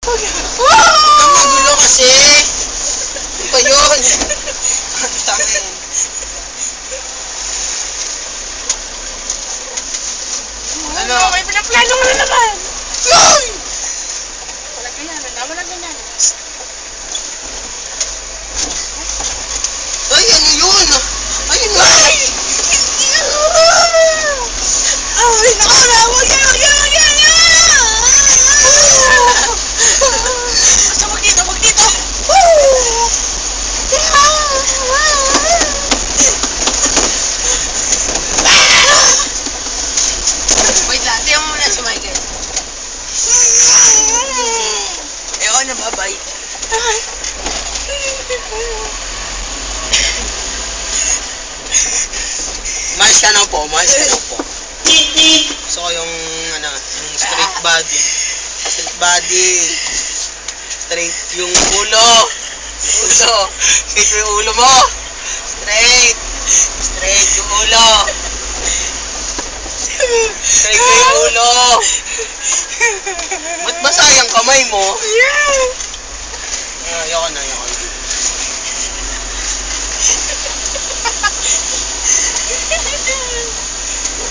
Ang magulo kasi. Ano ba yun? Tama yan. Ano? May pinaplano mo na naman. Ay! Wala ganyan. Wala ganyan. Ay, ano yun? Ayun na! Ay, naku na. Wag yan. Basta wag dito. Wait lang. Tiyan mo muna si Michael. Ayoko na, babay. Maayos ka na po. Gusto ko yung, yung straight body. Straight yung ulo. Straight yung ulo mo. Straight yung ulo. Straight yung ulo. Ba't ba sayang kamay mo? Ayoko na.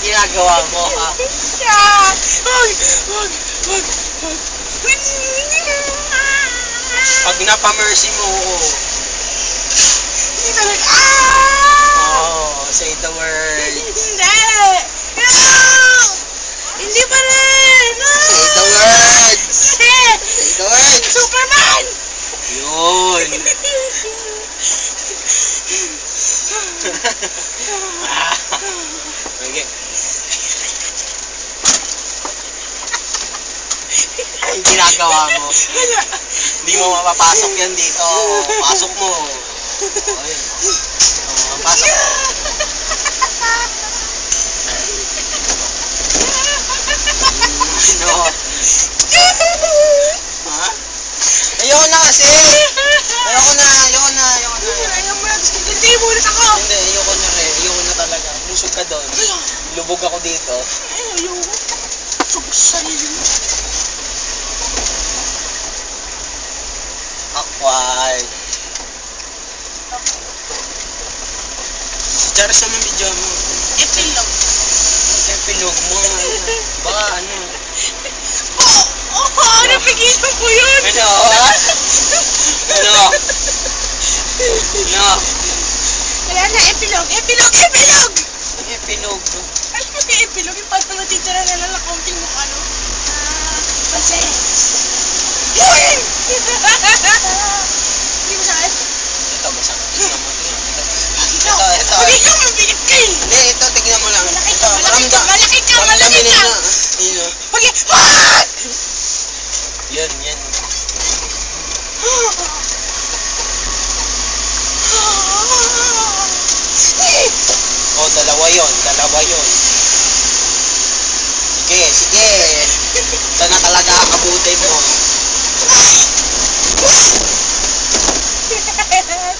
Ginagawa mo, ha? Pag napa-mercy mo, Hindi talaga. say the word. Hindi. No! Hindi pa rin. No! Say the words. Say the words. Superman! Yun. Okay. Ang ginagawa mo. Hindi mo mapapasok yan dito. Pasok mo. Ayun. Pasok. Ano? Ha? Ayoko na kasi. Ayoko na. Ayaw mo na. Hindi mo ulit ako. Hindi, ayoko na rin. Ayoko na talaga. Busog ka doon. Lubog ako dito. Ayoko. Busog sa sarili mo. Awkward. Charis naman video mo. Epilog mo. Baka ano. Napigilan ko yun. Ano? Wala na, epilog. Epilog. Ano ba yung epilog? Yung pag natitira na lang kaunting mukha, no? Kasi. Yun! Hindi mo saan? Ito, masakit. Tignan mo. Ito. Ito. Ikaw, mabigat ka eh. Hindi, ito, tignan mo lang. Malaki Ito, ka. Malaki ka. Ayun o. Okay. Yan. Oh, dalawa yun. Sige. Ito na talaga kabutin mo.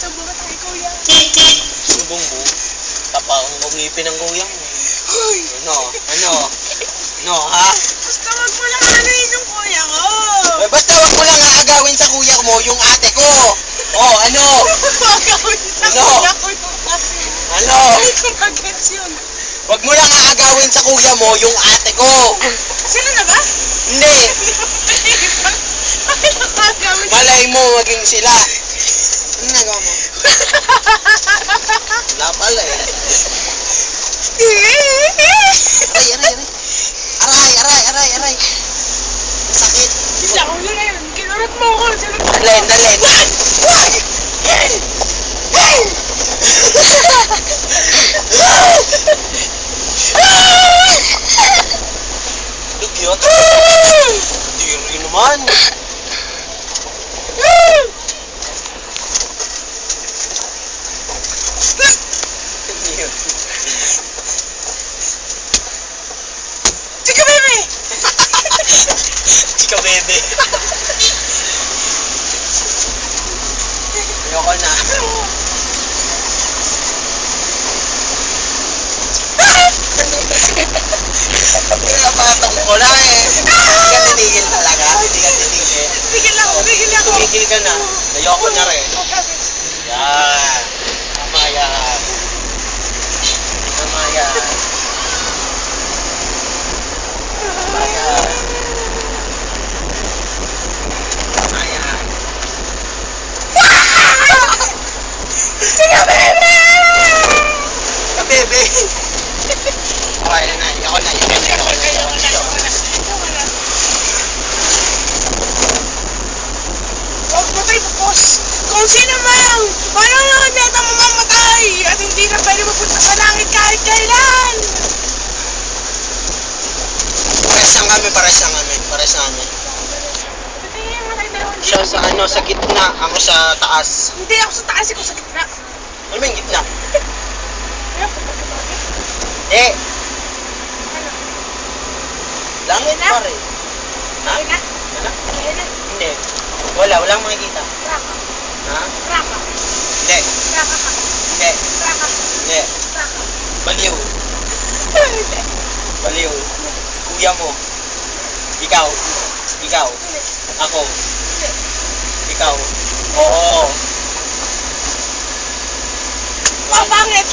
Sumbong tayo, kuya. Sumbong mo. Tapang ngipin ng kuya mo. Ano, ha? Basta wag mo lang anuhin yung kuya ko. Basta wag mo lang aagawin sa kuya mo yung ate ko. Oh, ano? Gagawin sa Ano? kuya ko yung ate. Ano? Hindi ko mag-gets yun. Wag mo lang aagawin sa kuya mo yung ate ko. Sila na ba? Hindi. Bakit nakagawin? Malay mo maging sila. Ano nagawa mo? Wala pala eh. Aray. Ang sakit. Isa ko na yun. Kinurat mo ako. Dalen. Dugyot. Diri naman. Chika bebe. Ayoko na. Pinapatong ko lang eh. Hindi ka titigil talaga. Hindi ka titigil. Tumigil ka na. Ayoko na rin. Yan. Tama yan. Tama yan. Tama yan. Tama yan. Sige, bebe! Kabebe! Okay na, ako na. Huwag matay po, boss! Kung sino man! Manonood na ito mamamatay! At hindi na pwede mapunta sa langit kahit kailan! Pares lang kami. Siya sa sa gitna, ako sa taas. Hindi ako sa taas, ako sa gitna. Ano ba yung gitna? Kaya po, bakit? Eh, Ano? langit pa rin. Ha? Ayun na? Wala? Ayun na? Hindi. Walang makikita. Raka. Ha? Raka. Hindi. Raka ka. Hindi. Raka. Hindi. Raka. Baliw. Hindi. Baliw. Kuya mo. Ikaw. Hindi. Ako. Hindi. Ikaw. Oo. Papangit!